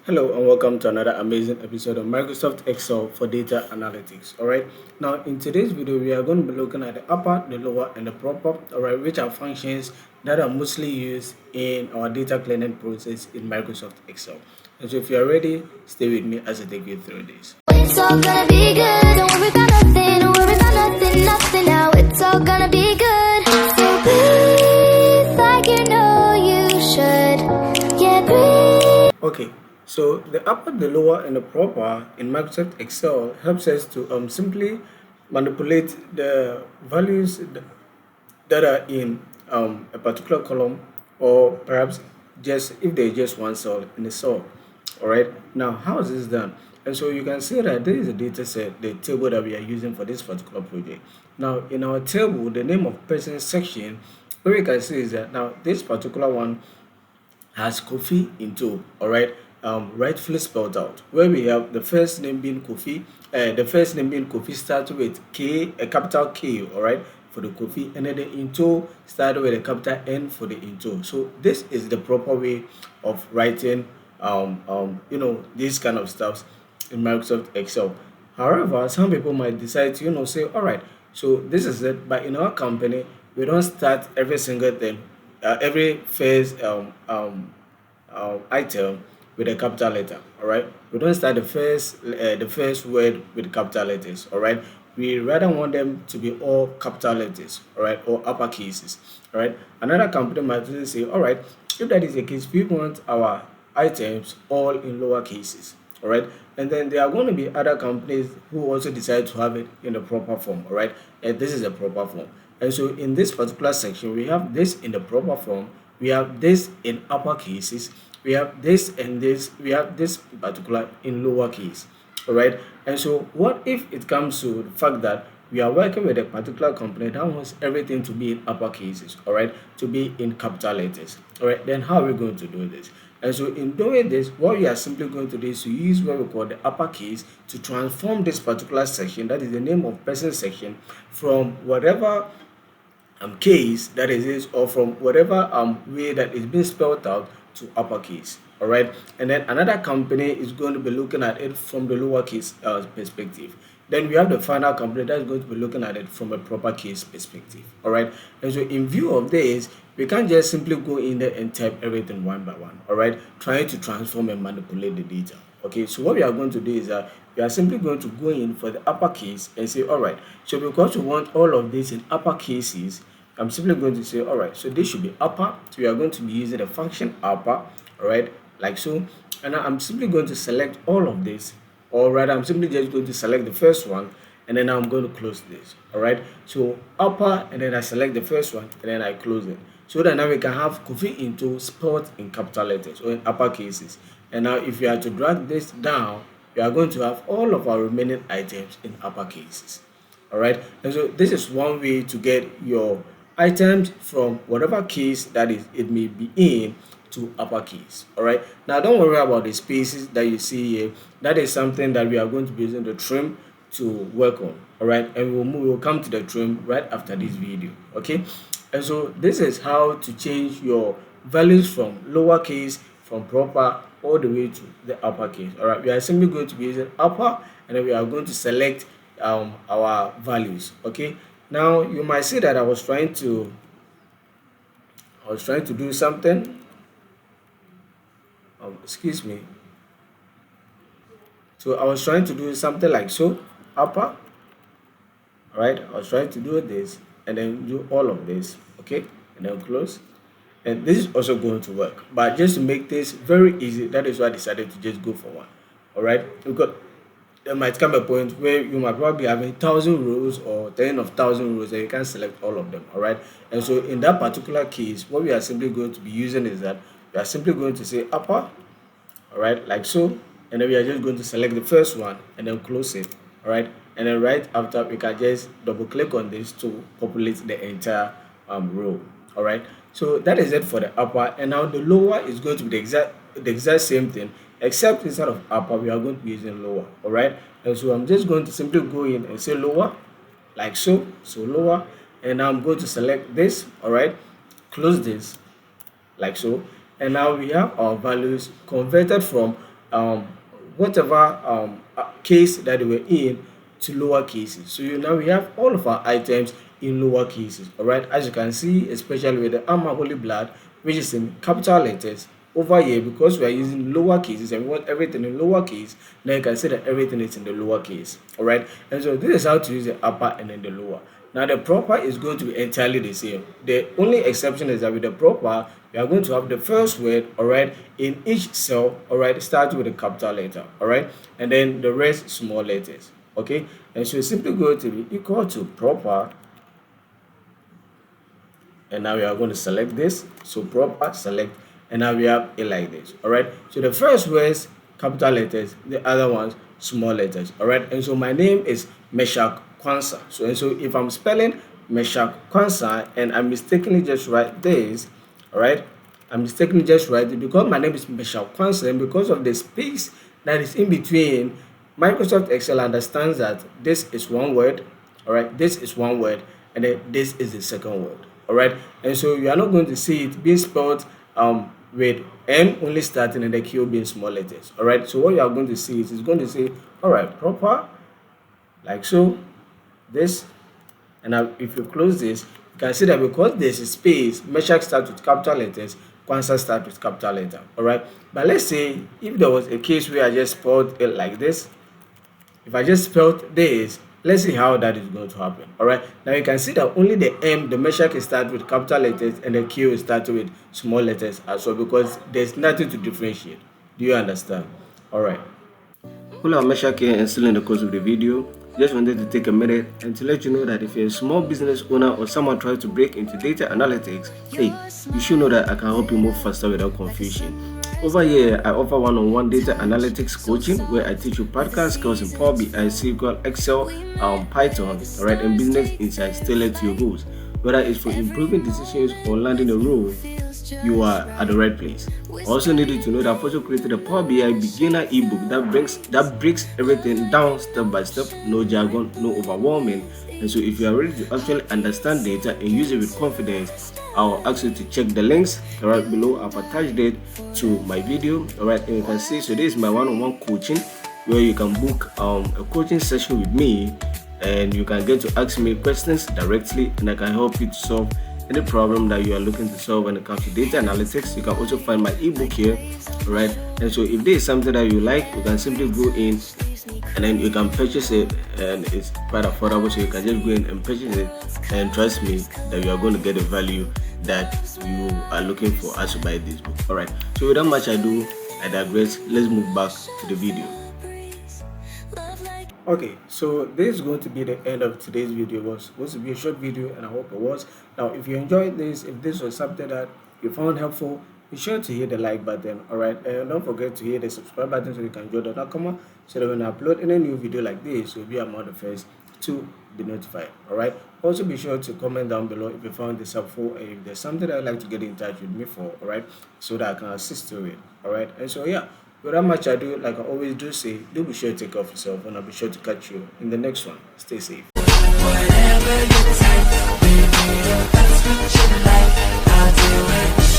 Hello and welcome to another amazing episode of Microsoft Excel for data analytics. Alright, now in today's video we are going to be looking at the upper, the lower, and the proper, alright, which are functions that are mostly used in our data cleaning process in Microsoft Excel. And so if you are ready, stay with me as I take you through this. It's all gonna be good. Don't worry about nothing, don't worry about nothing now. It's all gonna be good. So breathe like you know you should. Yeah, breathe. Okay. So the upper, the lower, and the proper in Microsoft Excel helps us to simply manipulate the values that are in a particular column, or perhaps just if there's just one cell in a cell. All right. Now, how is this done? And so you can see that there is a data set, the table that we are using for this particular project. Now, in our table, the name of person section, what we can see is that now this particular one has Kofi in two, all right, rightfully spelled out, where we have the first name being Kofi. The first name being Kofi starts with K, a capital K, all right, for the Kofi, and then the into started with a capital N for the into. So this is the proper way of writing, these kind of stuffs in Microsoft Excel. However, some people might decide to, say, all right, so this is it, but in our company, we don't start every single thing, every first item with a capital letter. All right, we don't start the first word with capital letters. All right, we rather want them to be all capital letters. All right, or upper cases. All right, another company might also say, all right, if that is the case, we want our items all in lower cases. All right, and then there are going to be other companies who also decide to have it in the proper form. All right, and this is a proper form. And so in this particular section, we have this in the proper form, we have this in upper cases, we have this and this, we have this particular in lower case. All right. And so what if it comes to the fact that we are working with a particular company that wants everything to be in upper cases, all right, to be in capital letters. All right, then how are we going to do this? And so in doing this, what we are simply going to do is to use what we call the uppercase to transform this particular section, that is the name of person section, from whatever case that is this, or from whatever way that is being spelled out to uppercase. All right, and then another company is going to be looking at it from the lowercase perspective. Then we have the final company that's going to be looking at it from a proper case perspective. All right, and so in view of this, we can't just simply go in there and type everything one by one. All right, trying to transform and manipulate the data. Okay, so what we are going to do is that we are simply going to go in for the uppercase and say, all right, so because we want all of this in upper cases, I'm simply going to say, all right, so this should be upper. So we are going to be using the function upper, all right, like so. And I'm simply going to select all of this, or rather, I'm simply just going to select the first one, and then I'm going to close this, all right. So upper, and then I select the first one, and then I close it. So that now we can have Kofi into spelled in capital letters or in upper cases. And now if you are to drag this down, we are going to have all of our remaining items in upper cases. All right, and so this is one way to get your items from whatever case that is it may be in to uppercase. All right, now don't worry about the spaces that you see here. That is something that we are going to be using the trim to work on. All right, and we'll come to the trim right after this video. Okay, and so this is how to change your values from lowercase, from proper, all the way to the uppercase. All right, we are simply going to be using upper, and then we are going to select our values. Okay, now you might see that I was trying to do something. Excuse me. So I was trying to do something like so, upper. All right, I was trying to do this and then do all of this. Okay, and then close. And this is also going to work, but just to make this very easy, that is why I decided to just go for one. All right, because there might come a point where you might probably have 1,000 rows or 10 of 1,000 rows and you can't select all of them. All right, and so in that particular case, what we are simply going to be using is that we are simply going to say upper, all right, like so, and then we are just going to select the first one and then close it. All right, and then right after we can just double click on this to populate the entire row. All right, so that is it for the upper, and now the lower is going to be the exact same thing, except instead of upper we are going to be using lower. All right, and so I'm just going to simply go in and say lower, like so. So lower, and now I'm going to select this. All right, close this, like so, and now we have our values converted from um, whatever case that they were in to lower cases. So now we have all of our items in lower cases. All right, as you can see, especially with the Amma Holy Blood, which is in capital letters. Over here, because we are using lower cases and we want everything in lower case, now you can see that everything is in the lower case. All right, and so this is how to use the upper and then the lower. Now the proper is going to be entirely the same. The only exception is that with the proper, we are going to have the first word, all right, in each cell, all right, start with a capital letter, all right, and then the rest small letters, okay. And so it's simply going to be equal to proper, and now we are going to select this. So proper, select, and now we have it like this. All right, so the first words capital letters, the other ones small letters. All right, and so my name is Meshach Kwanzaa. So and so if I'm spelling Meshach Kwanzaa and I mistakenly just write this, all right, I'm mistakenly just write it because my name is Meshach Kwanzaa, and because of the space that is in between, Microsoft Excel understands that this is one word, all right, this is one word, and then this is the second word, all right. And so you are not going to see it being spelled with M only starting and the Q being small letters, all right. So what you are going to see is it's going to say, all right, proper, like so, this, and now if you close this, you can see that because there's a space, Meshach starts with capital letters, Kwanzaa starts with capital letter, all right. But let's say if there was a case where I just spelled it like this, if I just spelled this, let's see how that is going to happen. All right, now you can see that only the M, the Meshach is started with capital letters and the Q is started with small letters as well, because there's nothing to differentiate. Do you understand? All right. Hello, I'm Meshach here, and still in the course of the video, just wanted to take a minute and to let you know that if you're a small business owner or someone trying to break into data analytics, hey, you should know that I can help you move faster without confusion. Over here, I offer one-on-one data analytics coaching where I teach you podcast skills in Power BI, SQL, Excel, Python, alright, and business insights tailored to your goals. Whether it's for improving decisions or landing a role, you are at the right place. I also need you to know that I've also created a Power BI beginner ebook that breaks everything down step by step, no jargon, no overwhelming. And so if you are ready to actually understand data and use it with confidence, I'll ask you to check the links right below. I've attached it to my video. Alright, and you can see, so this is my one-on-one coaching where you can book a coaching session with me and you can get to ask me questions directly, and I can help you to solve any problem that you are looking to solve when it comes to data analytics. You can also find my ebook here, right? And so if there is something that you like, you can simply go in and then you can purchase it, and it's quite affordable, so you can just go in and purchase it, and trust me that you are going to get the value that you are looking for as you buy this book. All right, so without much ado, I digress. Let's move back to the video. Okay, so this is going to be the end of today's video. It was supposed to be a short video, and I hope it was. Now, if you enjoyed this, if this was something that you found helpful, be sure to hit the like button, all right? And don't forget to hit the subscribe button so you can join the Nakama, so that when I upload any new video like this, you'll be among the first to be notified, all right? Also, be sure to comment down below if you found this helpful, and if there's something that you'd like to get in touch with me for, all right? So that I can assist you with, all right? And so, yeah. Without much ado, like I always do say, do be sure to take care of yourself, and I'll be sure to catch you in the next one. Stay safe. Whatever you type, baby, that's what you like. I'll do it.